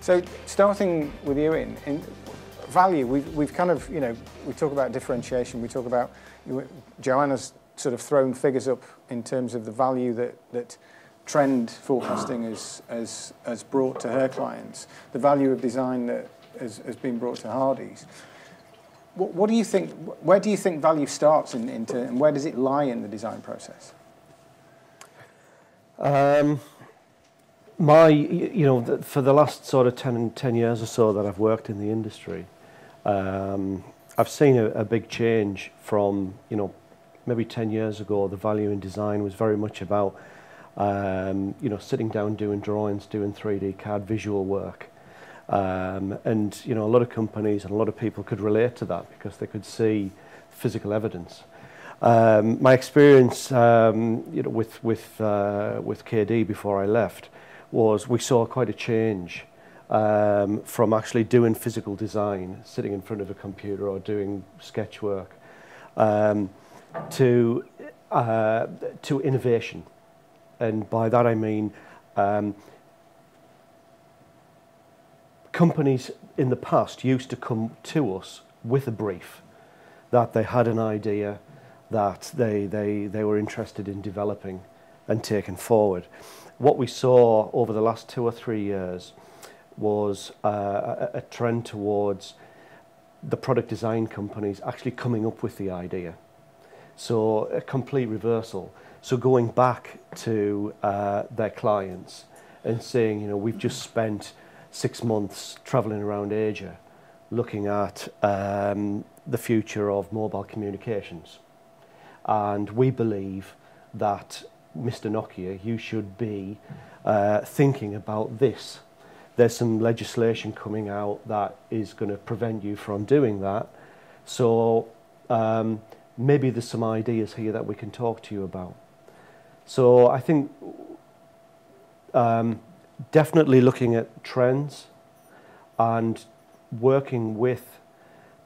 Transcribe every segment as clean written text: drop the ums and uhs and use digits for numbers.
So starting with you in value, we've kind of, you know, we talk about differentiation, we talk about, Joanna's sort of thrown figures up in terms of the value that trend forecasting has brought to her clients, the value of design that has been brought to Hardy's. What do you think, where do you think value starts and where does it lie in the design process? For the last sort of 10 years or so that I've worked in the industry, I've seen a big change from, maybe 10 years ago, the value in design was very much about, sitting down, doing drawings, doing 3D CAD visual work. And, a lot of companies and a lot of people could relate to that because they could see physical evidence. My experience, with KD before I left, was we saw quite a change from actually doing physical design, sitting in front of a computer or doing sketch work, to innovation. And by that I mean companies in the past used to come to us with a brief that they had an idea that they were interested in developing and taking forward. What we saw over the last 2 or 3 years was a trend towards the product design companies actually coming up with the idea. So a complete reversal. So going back to their clients and saying, we've just spent 6 months traveling around Asia looking at the future of mobile communications. And we believe that Mr. Nokia, you should be thinking about this. There's some legislation coming out that is going to prevent you from doing that. So maybe there's some ideas here that we can talk to you about. So I think definitely looking at trends and working with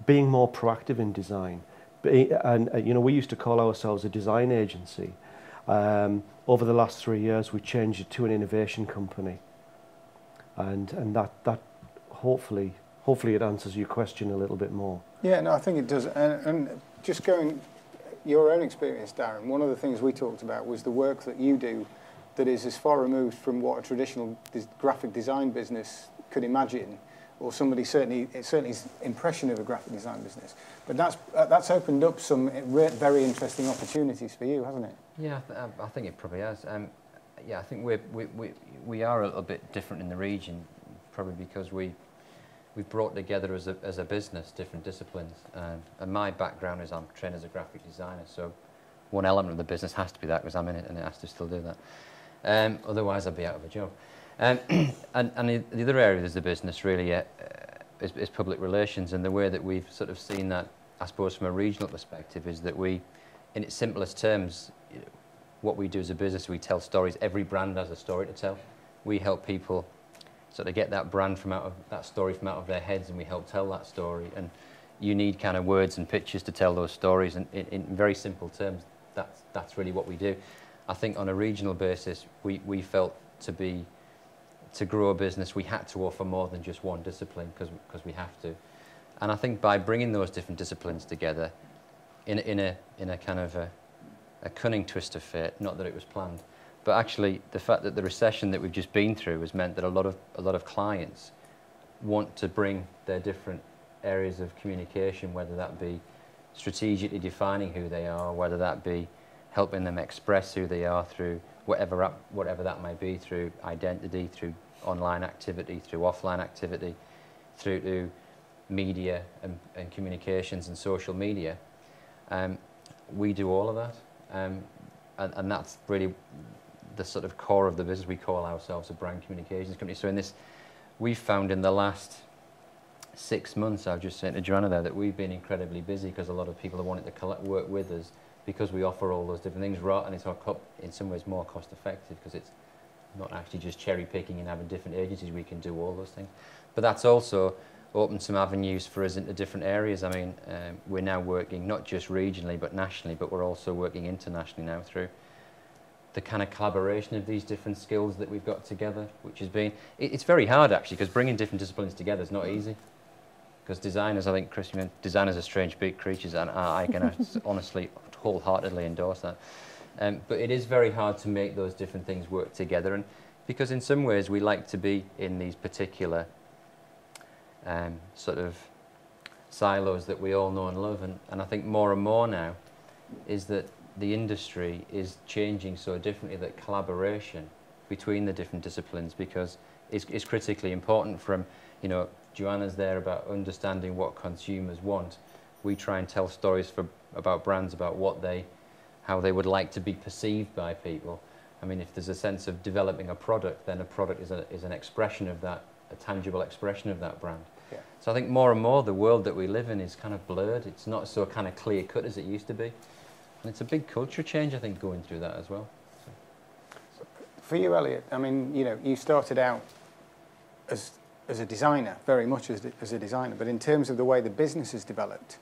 being more proactive in design. And we used to call ourselves a design agency. Over the last 3 years, we changed it to an innovation company, and that hopefully it answers your question a little bit more. Yeah, no, I think it does. And just going your own experience, Darren. One of the things we talked about was the work that you do, that is as far removed from what a traditional graphic design business could imagine, or certainly's impression of a graphic design business. But that's opened up some very interesting opportunities for you, hasn't it? Yeah, I think it probably has. Yeah, I think we are a little bit different in the region, probably because we've brought together as a business different disciplines. And my background is I'm trained as a graphic designer, so one element of the business has to be that because I'm in it and it has to still do that. Otherwise, I'd be out of a job. And the other area of the business really is public relations, and the way that we've sort of seen that, I suppose, from a regional perspective, is that we, in its simplest terms, what we do as a business, we tell stories. Every brand has a story to tell. We help people sort of get that brand that story from out of their heads, and we help tell that story. And you need kind of words and pictures to tell those stories, and in very simple terms, that's really what we do. I think on a regional basis, we felt to grow a business, we had to offer more than just one discipline because we have to. And I think by bringing those different disciplines together in a kind of a cunning twist of fate, not that it was planned, but actually the fact that the recession that we've just been through has meant that a lot of clients want to bring their different areas of communication, whether that be strategically defining who they are, whether that be helping them express who they are through whatever that may be, through identity, through online activity, through offline activity, through to media and communications and social media. We do all of that, and that's really the sort of core of the business. We call ourselves a brand communications company. So in this we've found in the last 6 months, I was just saying to Joanna there, that we've been incredibly busy because a lot of people are wanting to work with us because we offer all those different things, right? And it's in some ways more cost effective because it's not actually just cherry picking and having different agencies. We can do all those things. But that's also opened some avenues for us into different areas. I mean, we're now working not just regionally but nationally, but we're also working internationally now through the kind of collaboration of these different skills that we've got together, which has been, it's very hard actually, because bringing different disciplines together is not easy. Because designers, I think, Chris, you mean, designers are strange big creatures, and I can honestly, wholeheartedly endorse that. But it is very hard to make those different things work together, and because in some ways we like to be in these particular sort of silos that we all know and love, and I think more and more now is that the industry is changing so differently that collaboration between the different disciplines is critically important. From, you know, Joanna's there about understanding what consumers want. We try and tell stories about brands, about how they would like to be perceived by people. I mean, if there's a sense of developing a product, then a product is an expression of that, a tangible expression of that brand. Yeah. So I think more and more the world that we live in is kind of blurred. It's not so kind of clear cut as it used to be. And it's a big culture change, I think, going through that as well. So. For you, Elliot, I mean, you know, you started out as a designer, very much as a designer, but in terms of the way the business has developed,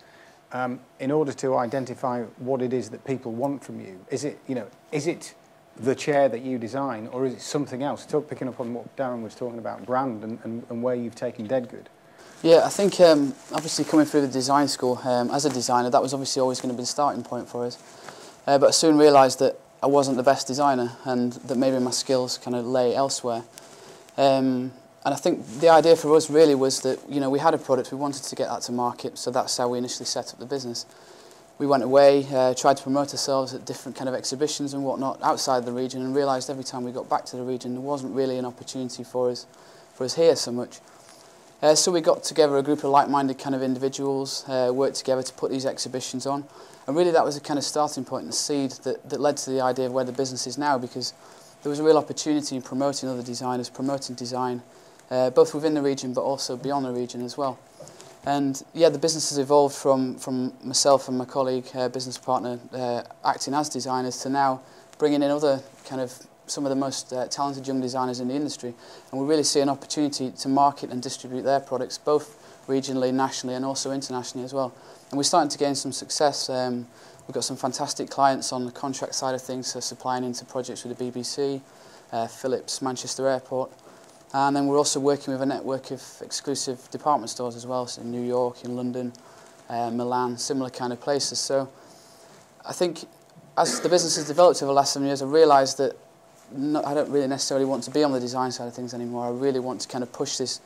in order to identify what it is that people want from you, is it the chair that you design, or is it something else? Picking up on what Darren was talking about, brand and where you've taken Deadgood. Yeah, I think obviously coming through the design school as a designer, that was obviously always going to be the starting point for us. But I soon realised that I wasn't the best designer and that maybe my skills kind of lay elsewhere. And I think the idea for us really was that, you know, we had a product, we wanted to get that to market, so that's how we initially set up the business. We went away, tried to promote ourselves at different kind of exhibitions and whatnot outside the region, and realised every time we got back to the region there wasn't really an opportunity for us here so much. So we got together a group of like-minded kind of individuals, worked together to put these exhibitions on, and really that was a kind of starting point and the seed that led to the idea of where the business is now, because there was a real opportunity in promoting other designers, promoting design, both within the region but also beyond the region as well. And yeah, the business has evolved from myself and my colleague, business partner, acting as designers, to now bringing in other kind of some of the most talented young designers in the industry, and we really see an opportunity to market and distribute their products both regionally, nationally and also internationally as well. And we're starting to gain some success. We've got some fantastic clients on the contract side of things, so supplying into projects with the BBC, Philips, Manchester Airport, and then we're also working with a network of exclusive department stores as well, so in New York, in London, Milan, similar kind of places. So I think as the business has developed over the last 7 years, I've realised that I don't really necessarily want to be on the design side of things anymore. I really want to kind of push this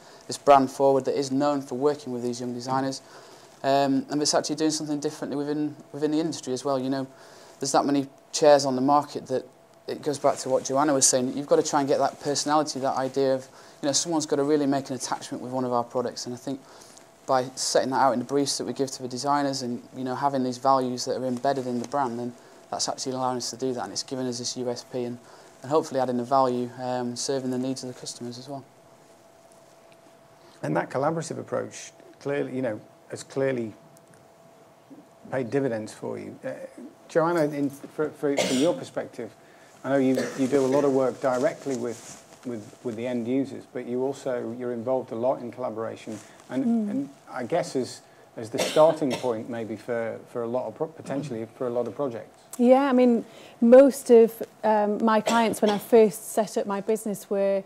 brand forward that is known for working with these young designers, and it's actually doing something differently within the industry as well. You know, there's that many chairs on the market that it goes back to what Joanna was saying. You've got to try and get that personality, that idea of, you know, someone's got to really make an attachment with one of our products, and I think by setting that out in the briefs that we give to the designers and, you know, having these values that are embedded in the brand, then that's actually allowing us to do that, and it's giving us this USP and hopefully adding the value, serving the needs of the customers as well. And that collaborative approach clearly, you know, has clearly paid dividends for you. Joanna, from your perspective, I know you do a lot of work directly with the end users, but you're involved a lot in collaboration, and I guess as the starting point maybe for a lot of potentially for a lot of projects. Yeah, I mean, most of my clients when I first set up my business were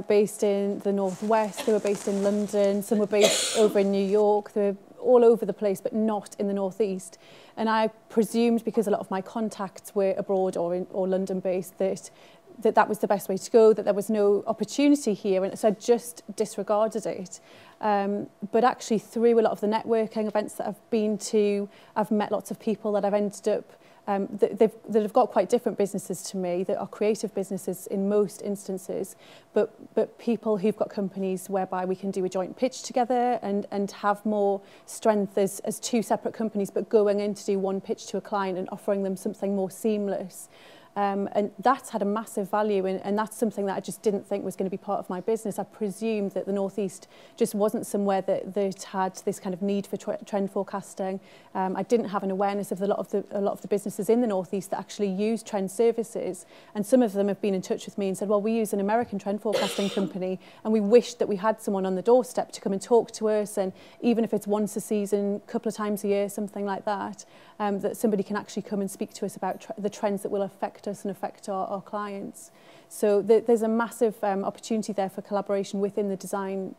based in the Northwest, they were based in London, some were based over in New York, they were all over the place but not in the Northeast. And I presumed, because a lot of my contacts were abroad or London based, that was the best way to go, that there was no opportunity here, and so I just disregarded it. But actually through a lot of the networking events that I've been to, I've met lots of people that I've ended up that have got quite different businesses to me, that are creative businesses in most instances, but people who've got companies whereby we can do a joint pitch together and have more strength as two separate companies, but going in to do one pitch to a client and offering them something more seamless. And that's had a massive value, and that's something that I just didn't think was going to be part of my business. I presumed that the North East just wasn't somewhere that had this kind of need for trend forecasting. I didn't have an awareness of a lot of the businesses in the North East that actually use trend services, and some of them have been in touch with me and said, well, we use an American trend forecasting company, and we wish that we had someone on the doorstep to come and talk to us, and even if it's once a season, a couple of times a year, something like that, that somebody can actually come and speak to us about the trends that will affect us and affect our clients. So there's a massive opportunity there for collaboration within the design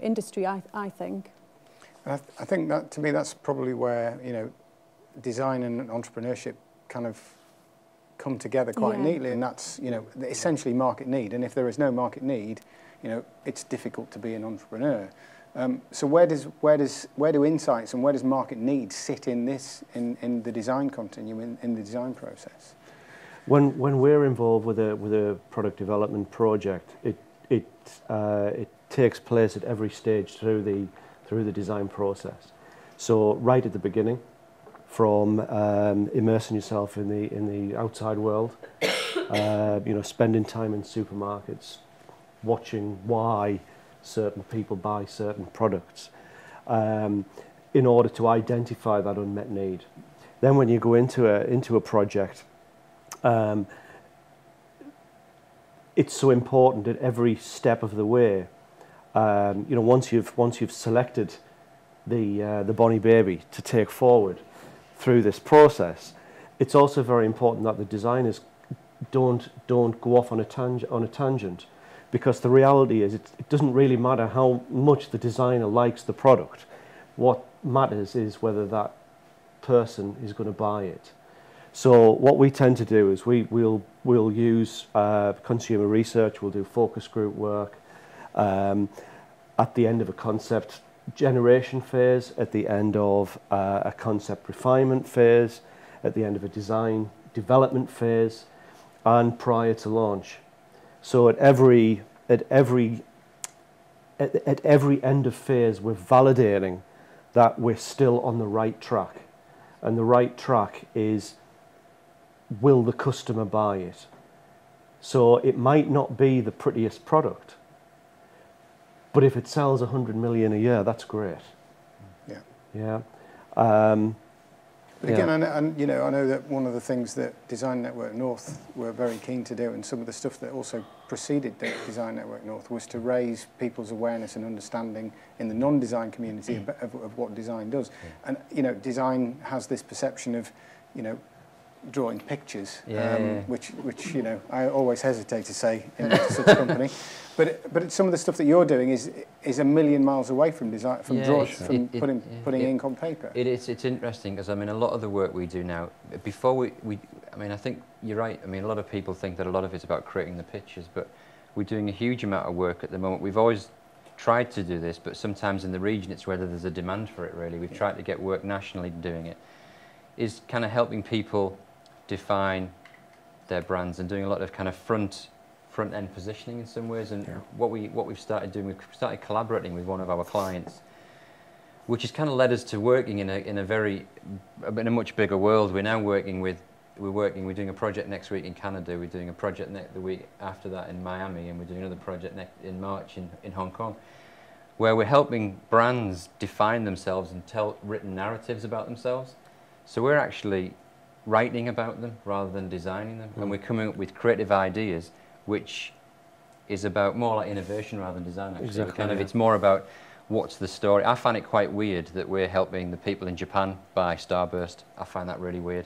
industry, I think. I think that, to me, that's probably where, you know, design and entrepreneurship kind of come together quite neatly, and that's, you know, essentially market need. And if there is no market need, you know, it's difficult to be an entrepreneur. So where do insights and where does market need sit in this, in the design continuum, in the design process? When we're involved with a product development project, it takes place at every stage through the design process. So right at the beginning, from immersing yourself in the outside world, you know, spending time in supermarkets, watching why certain people buy certain products, in order to identify that unmet need. Then when you go into a project, it's so important at every step of the way. You know, once you've selected the Bonnie baby to take forward through this process, it's also very important that the designers don't go off on a tangent, because the reality is it doesn't really matter how much the designer likes the product. What matters is whether that person is going to buy it. So what we tend to do is we'll use consumer research, we'll do focus group work at the end of a concept generation phase, at the end of a concept refinement phase, at the end of a design development phase, and prior to launch. So at every end of phase, we're validating that we're still on the right track, and the right track is, will the customer buy it? So it might not be the prettiest product, but if it sells 100 million a year, that's great. Yeah. Yeah. But again, you know, I know that one of the things that Design Network North were very keen to do, and some of the stuff that also preceded Design Network North, was to raise people's awareness and understanding in the non-design community of what design does. And, you know, design has this perception of, you know, drawing pictures, which you know, I always hesitate to say in such a company. But some of the stuff that you're doing is a million miles away from design, from putting ink on paper. It's interesting, because I mean, a lot of the work we do now, before I mean, I think you're right. I mean, a lot of people think that a lot of it's about creating the pictures, but we're doing a huge amount of work at the moment. We've always tried to do this, but sometimes in the region it's whether there's a demand for it, really. We've tried to get work nationally doing it, is kind of helping people define their brands and doing a lot of kind of front-end positioning in some ways. And what we've started doing, we've started collaborating with one of our clients, which has kind of led us to working in a much bigger world. We're now we're doing a project next week in Canada, we're doing a project the week after that in Miami, and we're doing another project in March in Hong Kong, where we're helping brands define themselves and tell written narratives about themselves. So we're actually writing about them rather than designing them, and we're coming up with creative ideas, which is about more like innovation rather than design. Actually, exactly, it's more about what's the story. I find it quite weird that we're helping the people in Japan buy Starburst. I find that really weird.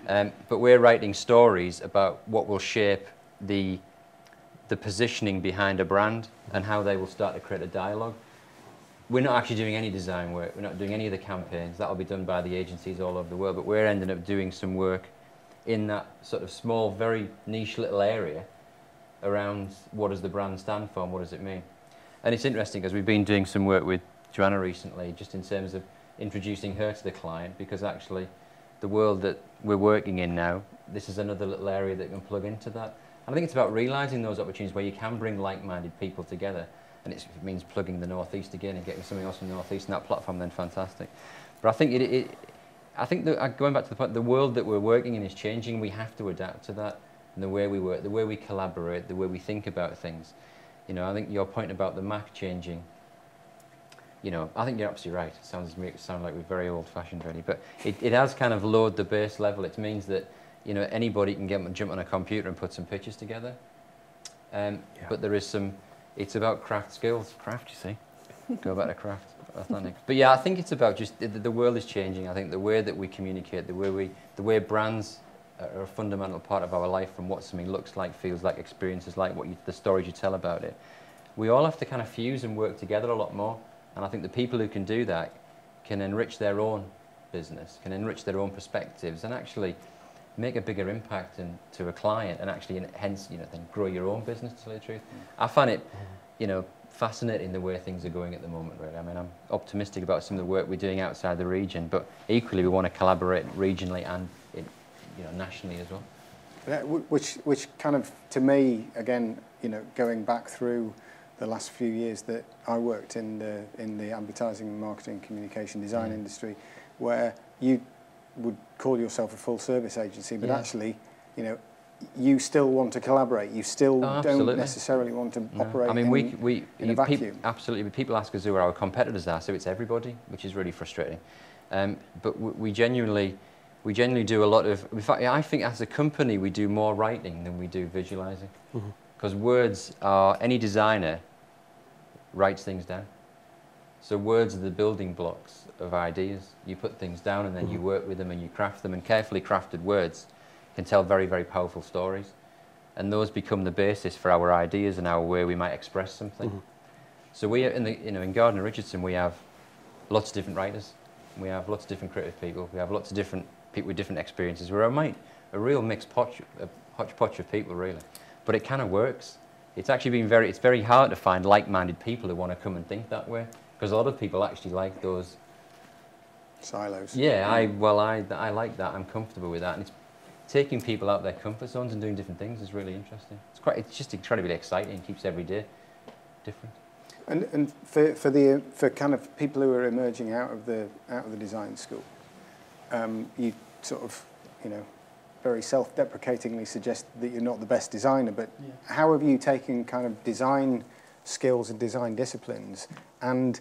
But we're writing stories about what will shape the positioning behind a brand and how they will start to create a dialogue. We're not actually doing any design work. We're not doing any of the campaigns. That'll be done by the agencies all over the world. But we're ending up doing some work in that sort of small, very niche little area around what does the brand stand for and what does it mean. And it's interesting because we've been doing some work with Joanna recently, just in terms of introducing her to the client, because actually the world that we're working in now, this is another little area that can plug into that. And I think it's about realising those opportunities where you can bring like-minded people together. And if it means plugging the North East again and getting something else from the North East and that platform, then fantastic. But I think I think that, going back to the point, the world that we're working in is changing. We have to adapt to that. and the way we work, the way we collaborate, the way we think about things. You know, I think your point about the Mac changing, you know, I think you're absolutely right. It sounds like we're very old-fashioned really, but it has kind of lowered the base level. It means that, you know, anybody can jump on a computer and put some pictures together. But there is some, it's about craft skills. Craft, you see. Go back to craft, athletics. But yeah, I think it's about just, the world is changing. I think the way that we communicate, the way brands are a fundamental part of our life, from what something looks like, feels like, experiences like, the stories you tell about it. We all have to kind of fuse and work together a lot more. And I think the people who can do that can enrich their own business, can enrich their own perspectives, and actually make a bigger impact to a client, and actually, hence, you know, then grow your own business, to tell you the truth. I find it, you know, fascinating the way things are going at the moment, really. I mean, I'm optimistic about some of the work we're doing outside the region, but equally we want to collaborate regionally and, you know, nationally as well. Yeah, which kind of, to me, again, you know, going back through the last few years that I worked in the advertising, marketing, communication, design industry, where you would call yourself a full service agency, but actually, you know, you still want to collaborate. You still don't necessarily want to operate in a vacuum. Absolutely. People ask us who our competitors are, so it's everybody, which is really frustrating. But we genuinely do a lot of, in fact, I think as a company we do more writing than we do visualizing. Because words are, any designer writes things down. So words are the building blocks of ideas. You put things down and then you work with them and you craft them, and carefully crafted words can tell very, very powerful stories. And those become the basis for our ideas and our way we might express something. So we, in Gardner Richardson, we have lots of different writers. We have lots of different creative people. We have lots of different people with different experiences. We're a real mixed hodgepodge of people, really. But it kind of works. It's actually been it's very hard to find like-minded people who want to come and think that way, because a lot of people actually like those silos. Yeah, I like that. I'm comfortable with that, and it's taking people out of their comfort zones and doing different things is really interesting. It's just incredibly exciting. It keeps every day different. And for kind of people who are emerging out of the design school, you sort of, you know, very self-deprecatingly suggest that you're not the best designer, but how have you taken kind of design skills and design disciplines and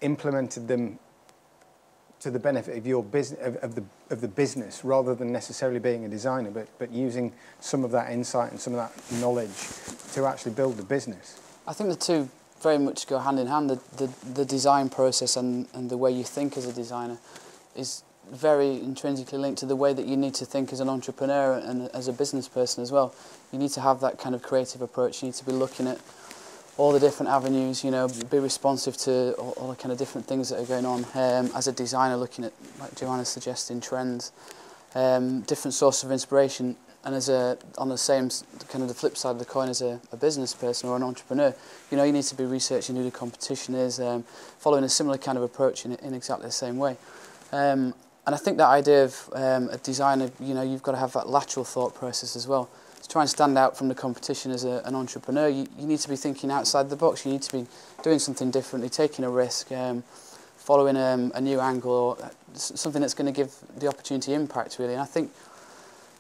implemented them to the benefit of your business, of the business, rather than necessarily being a designer, but using some of that insight and some of that knowledge to actually build the business? I think the two very much go hand in hand. The design process and the way you think as a designer is very intrinsically linked to the way that you need to think as an entrepreneur and as a business person as well. You need to have that kind of creative approach. You need to be looking at all the different avenues, you know, be responsive to all the kind of different things that are going on. As a designer, looking at, like Joanna's suggesting, trends, different sources of inspiration, and on the same kind of the flip side of the coin, as a business person or an entrepreneur, you know, you need to be researching who the competition is, following a similar kind of approach in exactly the same way. And I think that idea of a designer, you know, you've got to have that lateral thought process as well. To try and stand out from the competition as an entrepreneur, you need to be thinking outside the box. You need to be doing something differently, taking a risk, following a new angle, or something that's going to give the opportunity impact, really. And I think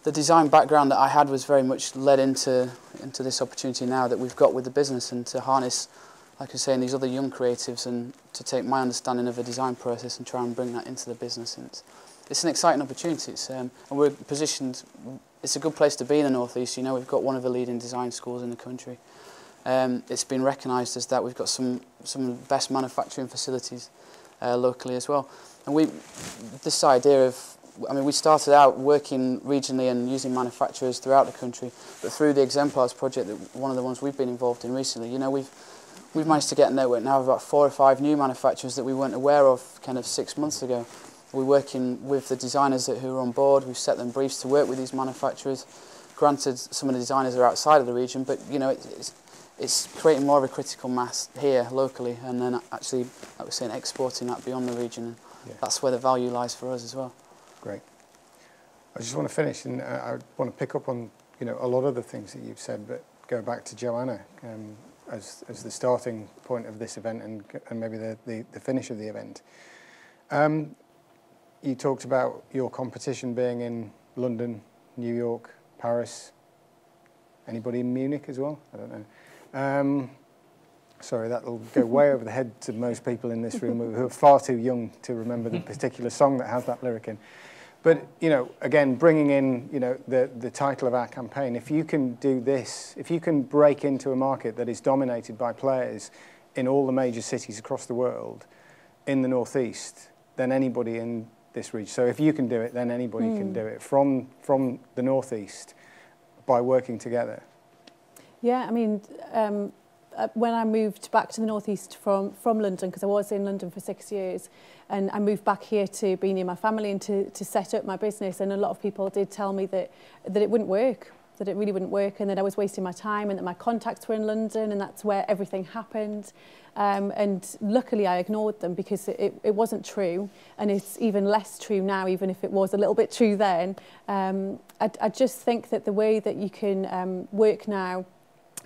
the design background that I had was very much led into this opportunity now that we've got with the business, and to harness, like I was saying, these other young creatives, and to take my understanding of a design process and try and bring that into the business. And it's an exciting opportunity. And we're positioned. It's a good place to be in the North East. You know, we've got one of the leading design schools in the country. It's been recognised as that. We've got some of the best manufacturing facilities locally as well. And this idea of, I mean, we started out working regionally and using manufacturers throughout the country, but through the Exemplars project, one of the ones we've been involved in recently, you know, we've managed to get a network now of about 4 or 5 new manufacturers that we weren't aware of kind of 6 months ago. We're working with the designers who are on board. We've set them briefs to work with these manufacturers. Granted, some of the designers are outside of the region, but you know, it's creating more of a critical mass here locally, and then actually, like we're saying, exporting that beyond the region. And that's where the value lies for us as well. Great. I just want to finish, and I want to pick up on, you know, a lot of the things that you've said, but go back to Joanna as the starting point of this event, and maybe the finish of the event. You talked about your competition being in London, New York, Paris, Anybody in Munich as well? I don't know. Sorry, that'll go way over the heads of most people in this room who are far too young to remember the particular song that has that lyric in. But, you know, again, bringing in, you know, the title of our campaign, if you can do this, if you can break into a market that is dominated by players in all the major cities across the world, in the Northeast, then anybody in this region. So if you can do it, then anybody can do it from the Northeast by working together. Yeah, I mean, when I moved back to the Northeast from London, because I was in London for 6 years, and I moved back here to be near my family and to set up my business, and a lot of people did tell me that it wouldn't work, that it really wouldn't work, and that I was wasting my time, and that my contacts were in London, and that's where everything happened. And luckily I ignored them, because it wasn't true, and it's even less true now, even if it was a little bit true then. I just think that the way that you can work now,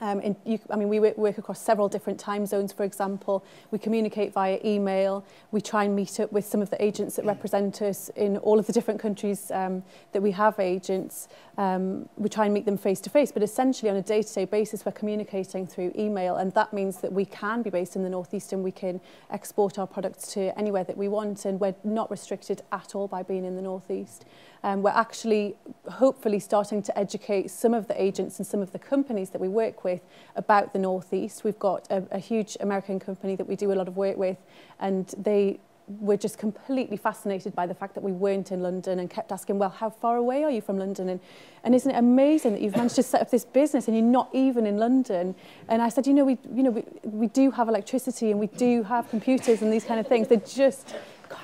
I mean, we work across several different time zones, for example. We communicate via email. We try and meet up with some of the agents that represent us in all of the different countries that we have agents. We try and meet them face to face, but essentially on a day-to-day basis, we're communicating through email, and that means that we can be based in the Northeast and we can export our products to anywhere that we want, and we're not restricted at all by being in the Northeast. We're actually hopefully starting to educate some of the agents and some of the companies that we work with about the Northeast. We've got a huge American company that we do a lot of work with, and they were just completely fascinated by the fact that we weren't in London, and kept asking, well, how far away are you from London? And isn't it amazing that you've managed to set up this business and you're not even in London? And I said, we do have electricity, and we do have computers and these kind of things. They just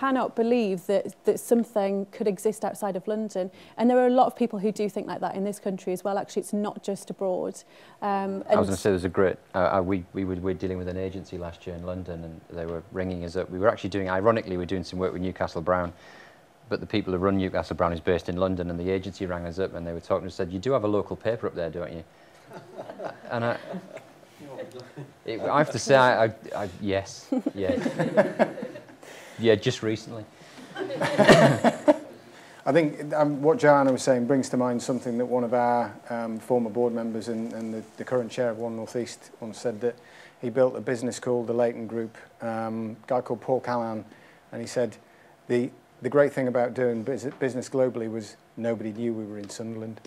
cannot believe that something could exist outside of London. And there are a lot of people who do think like that in this country as well. Actually, it's not just abroad. I was going to say there's a great, we were dealing with an agency last year in London, and they were ringing us up. We were actually doing, ironically, we're doing some work with Newcastle Brown, but the people who run Newcastle Brown is based in London, and the agency rang us up and they were talking and said, you do have a local paper up there, don't you? And I have to say, yes. Yeah, just recently. I think what Joanna was saying brings to mind something that one of our former board members and the current chair of One North East once said, that he built a business called the Leighton Group, a guy called Paul Callahan, and he said the great thing about doing business globally was nobody knew we were in Sunderland.